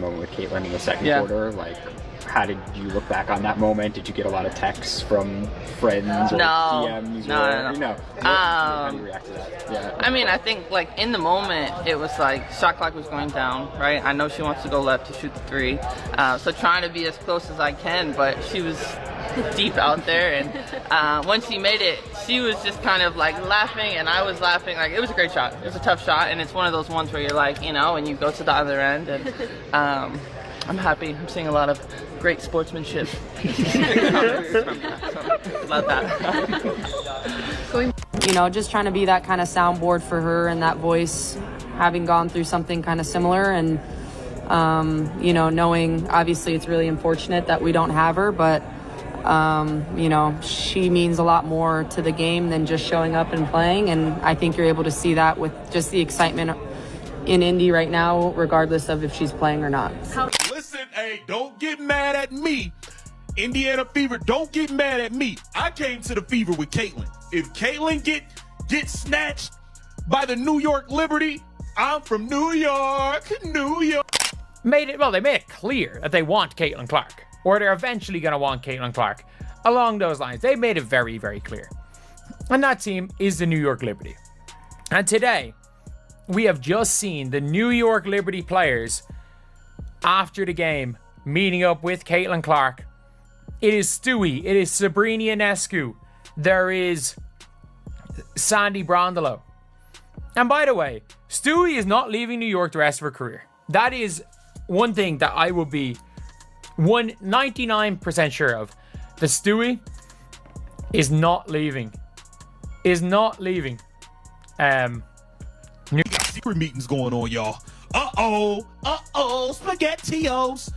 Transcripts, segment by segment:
moment with Caitlin in the second Yeah. quarter. Like, how did you look back on that moment? Did you get a lot of texts from friends or DMs? No. How do you react to that? Yeah. I mean, I think, like, in the moment, it was like shot clock was going down, right? I know she wants to go left to shoot the three. So trying to be as close as I can, but she was deep out there. And once she made it, she was just kind of like laughing, and I was laughing. Like, it was a great shot. It was a tough shot, and it's one of those ones where you're like, you know, and you go to the other end. And I'm happy. I'm seeing a lot of great sportsmanship. Love that. You know, just trying to be that kind of soundboard for her and that voice, having gone through something kind of similar, and you know, knowing obviously it's really unfortunate that we don't have her, but you know, she means a lot more to the game than just showing up and playing, and I think you're able to see that with just the excitement in Indy right now, regardless of if she's playing or not. Listen, hey, don't get mad at me. Indiana Fever, don't get mad at me. I came to the Fever with Caitlin. If Caitlin get snatched by the New York Liberty, I'm from New York, New York. They made it clear that they want Caitlin Clark, or they're eventually going to want Caitlin Clark. Along those lines, they made it very, very clear. And that team is the New York Liberty. And today, we have just seen the New York Liberty players, after the game, meeting up with Caitlin Clark. It is Stewie. It is Sabrina Ionescu. There is Sandy Brondolo. And by the way, Stewie is not leaving New York the rest of her career. That is one thing that I will be 99% sure of. The Stewie is not leaving. We got secret meetings going on, y'all. Uh-oh, SpaghettiOs.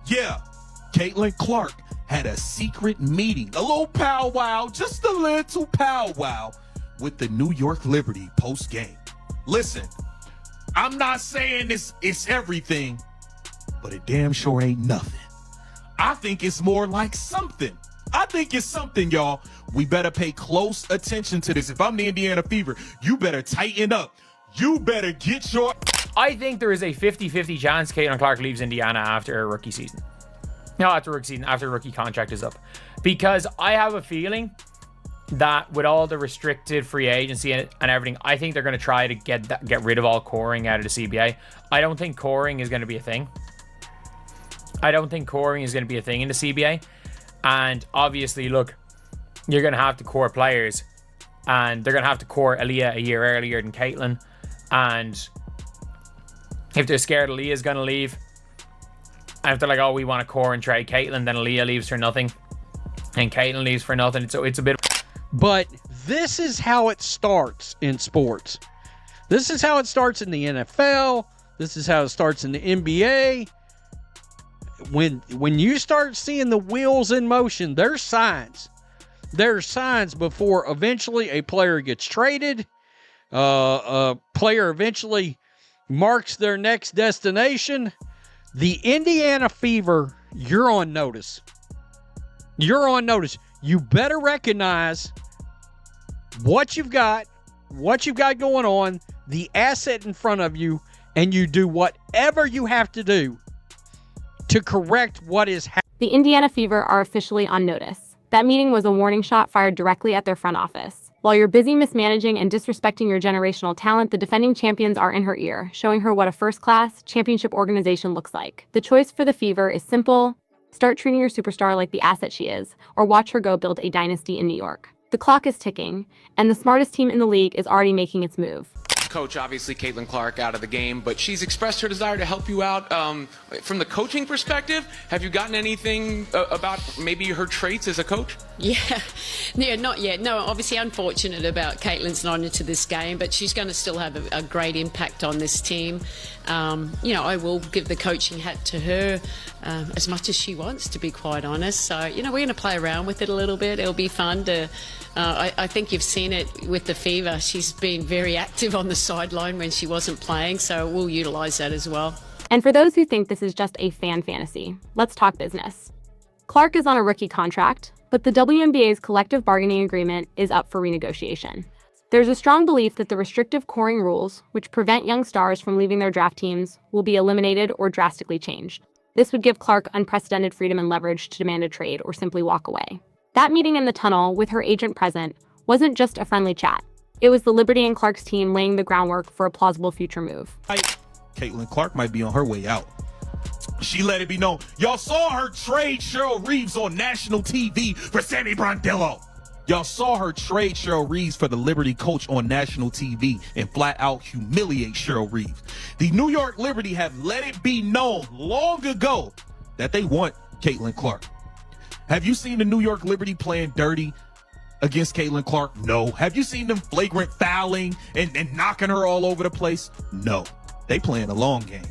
Yeah, Caitlin Clark had a secret meeting, a little powwow, just a little powwow with the New York Liberty post-game. Listen, I'm not saying it's everything, but it damn sure ain't nothing. I think it's more like something. I think it's something, y'all. We better pay close attention to this. If I'm the Indiana Fever, you better tighten up. You better get your... I think there is a 50-50 chance Caitlin Clark leaves Indiana after her rookie season. No, after rookie season, after rookie contract is up. Because I have a feeling that with all the restricted free agency and everything, I think they're going to try to get rid of all coring out of the CBA. I don't think coring is going to be a thing. in the CBA. And obviously, look, you're going to have to core players. And they're going to have to core Aaliyah a year earlier than Caitlin. And if they're scared Aaliyah's going to leave, and if they're like, oh, we want to core and trade Caitlin, then Aaliyah leaves for nothing. And Caitlin leaves for nothing. So it's a bit... But this is how it starts in sports. This is how it starts in the NFL. This is how it starts in the NBA. When you start seeing the wheels in motion, there's signs. There's signs before eventually a player gets traded. A player eventually marks their next destination. The Indiana Fever, you're on notice. You're on notice. You better recognize what you've got going on, the asset in front of you, and you do whatever you have to do to correct what is happening. The Indiana Fever are officially on notice. That meeting was a warning shot fired directly at their front office. While you're busy mismanaging and disrespecting your generational talent, the defending champions are in her ear, showing her what a first-class championship organization looks like. The choice for the Fever is simple: start treating your superstar like the asset she is, or watch her go build a dynasty in New York. The clock is ticking, and the smartest team in the league is already making its move. Coach, obviously Caitlin Clark out of the game, but she's expressed her desire to help you out. From the coaching perspective, have you gotten anything about maybe her traits as a coach? Yeah, not yet. No, obviously unfortunate about Caitlin's not into this game, but she's going to still have a great impact on this team. I will give the coaching hat to her as much as she wants, to be quite honest. So, we're going to play around with it a little bit. It'll be fun to... I think you've seen it with the Fever. She's been very active on the sideline when she wasn't playing, so we'll utilise that as well. And for those who think this is just a fan fantasy, let's talk business. Clark is on a rookie contract, but the WNBA's collective bargaining agreement is up for renegotiation. There's a strong belief that the restrictive coring rules, which prevent young stars from leaving their draft teams, will be eliminated or drastically changed. This would give Clark unprecedented freedom and leverage to demand a trade or simply walk away. That meeting in the tunnel, with her agent present, wasn't just a friendly chat. It was the Liberty and Clark's team laying the groundwork for a plausible future move. Caitlin Clark might be on her way out. She let it be known. Y'all saw her trade Cheryl Reeves on national TV for Sammy Brondello. Y'all saw her trade Cheryl Reeves for the Liberty coach on national TV and flat out humiliate Cheryl Reeves. The New York Liberty have let it be known long ago that they want Caitlin Clark. Have you seen the New York Liberty playing dirty against Caitlin Clark? No. Have you seen them flagrant fouling and knocking her all over the place? No. They playing a long game.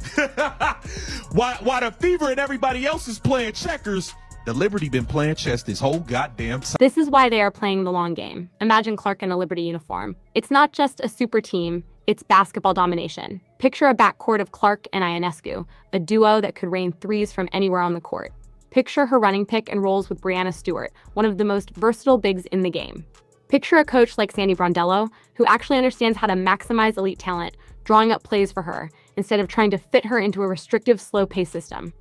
While the Fever and everybody else is playing checkers, the Liberty been playing chess this whole goddamn time. This is why they are playing the long game. Imagine Clark in a Liberty uniform. It's not just a super team, it's basketball domination. Picture a backcourt of Clark and Ionescu, a duo that could rain threes from anywhere on the court. Picture her running pick and rolls with Brianna Stewart, one of the most versatile bigs in the game. Picture a coach like Sandy Brondello, who actually understands how to maximize elite talent, drawing up plays for her, instead of trying to fit her into a restrictive, slow-paced system.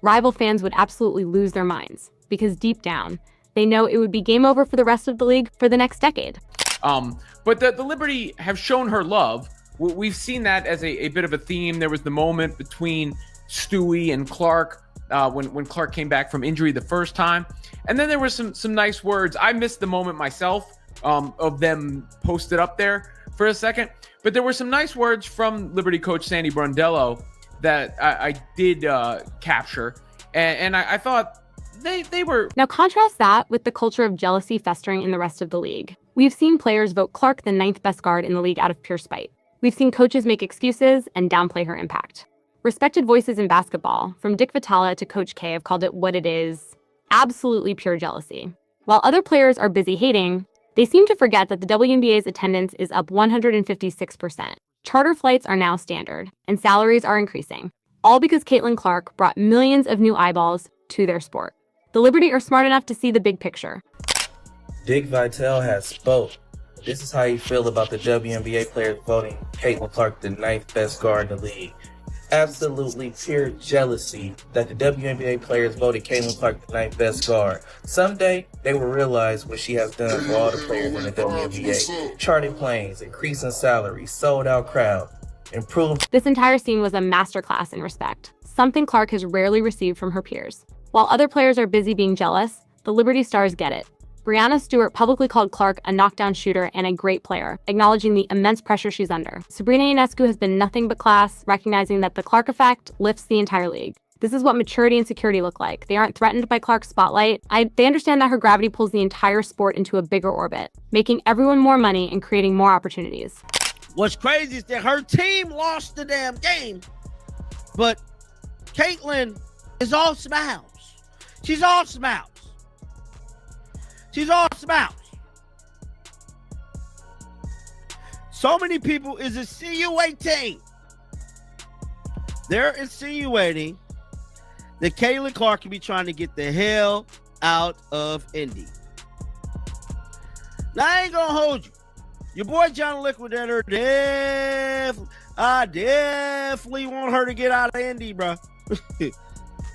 Rival fans would absolutely lose their minds, because deep down, they know it would be game over for the rest of the league for the next decade. But the Liberty have shown her love. We've seen that as a bit of a theme. There was the moment between Stewie and Clark when Clark came back from injury the first time. And then there were some nice words. I missed the moment myself of them posted up there for a second. But there were some nice words from Liberty coach Sandy Brondello that I did capture. And I thought they were... Now contrast that with the culture of jealousy festering in the rest of the league. We've seen players vote Clark the 9th best guard in the league out of pure spite. We've seen coaches make excuses and downplay her impact. Respected voices in basketball, from Dick Vitale to Coach K, have called it what it is: absolutely pure jealousy. While other players are busy hating, they seem to forget that the WNBA's attendance is up 156%. Charter flights are now standard, and salaries are increasing, all because Caitlin Clark brought millions of new eyeballs to their sport. The Liberty are smart enough to see the big picture. Dick Vitale has spoke. This is how you feel about the WNBA players voting Caitlin Clark the 9th best guard in the league. Absolutely pure jealousy that the WNBA players voted Caitlin Clark the 9th best guard. Someday, they will realize what she has done for all the players in the WNBA. Charted planes, increasing salaries, sold out crowd, improved. This entire scene was a masterclass in respect, something Clark has rarely received from her peers. While other players are busy being jealous, the Liberty stars get it. Brianna Stewart publicly called Clark a knockdown shooter and a great player, acknowledging the immense pressure she's under. Sabrina Ionescu has been nothing but class, recognizing that the Clark effect lifts the entire league. This is what maturity and security look like. They aren't threatened by Clark's spotlight. They understand that her gravity pulls the entire sport into a bigger orbit, making everyone more money and creating more opportunities. What's crazy is that her team lost the damn game, but Caitlin is all smiles. She's all smiles. She's all smiles. So many people is insinuating. They're insinuating that Caitlin Clark can be trying to get the hell out of Indy. Now, I ain't gonna hold you. Your boy John Liquidator I definitely want her to get out of Indy, bro.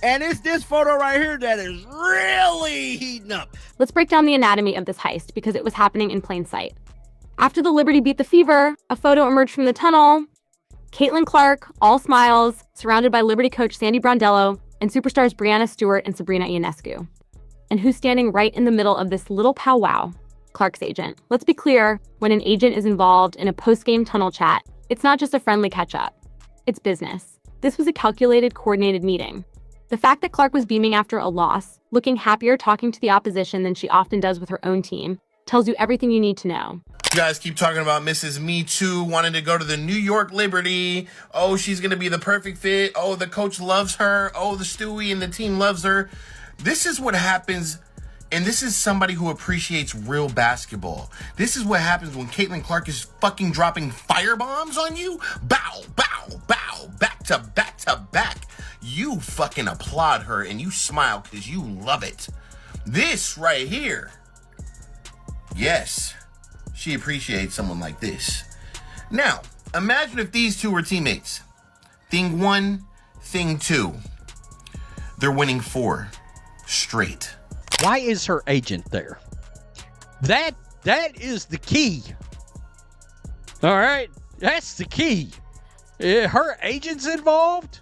And it's this photo right here that is really heating up. Let's break down the anatomy of this heist because it was happening in plain sight. After the Liberty beat the Fever, a photo emerged from the tunnel. Caitlin Clark, all smiles, surrounded by Liberty coach Sandy Brondello and superstars Brianna Stewart and Sabrina Ionescu. And who's standing right in the middle of this little powwow? Clark's agent. Let's be clear, when an agent is involved in a post-game tunnel chat, it's not just a friendly catch-up. It's business. This was a calculated, coordinated meeting. The fact that Clark was beaming after a loss, looking happier talking to the opposition than she often does with her own team, tells you everything you need to know. You guys keep talking about Mrs. Me Too wanting to go to the New York Liberty. Oh, she's going to be the perfect fit. Oh, the coach loves her. Oh, the Stewie and the team loves her. This is what happens, and this is somebody who appreciates real basketball. This is what happens when Caitlin Clark is fucking dropping firebombs on you. Bow, bow, bow, back to back to back. You fucking applaud her and you smile because you love it. This right here, yes, she appreciates someone like this. Now, imagine if these two were teammates. Thing 1, thing 2. They're winning 4 straight. Why is her agent there? That is the key. All right, that's the key. Her agent's involved.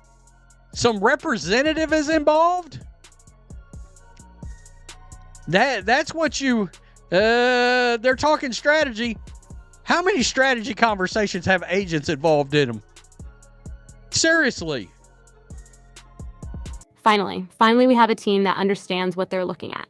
Some representative is involved. That's what you. They're talking strategy. How many strategy conversations have agents involved in them? Seriously. Finally, we have a team that understands what they're looking at.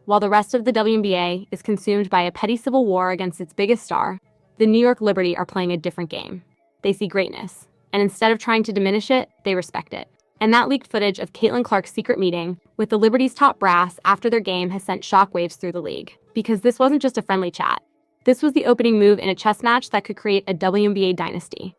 While the rest of the WNBA is consumed by a petty civil war against its biggest star, the New York Liberty are playing a different game. They see greatness, and instead of trying to diminish it, they respect it. And that leaked footage of Caitlin Clark's secret meeting with the Liberty's top brass after their game has sent shockwaves through the league. Because this wasn't just a friendly chat. This was the opening move in a chess match that could create a WNBA dynasty.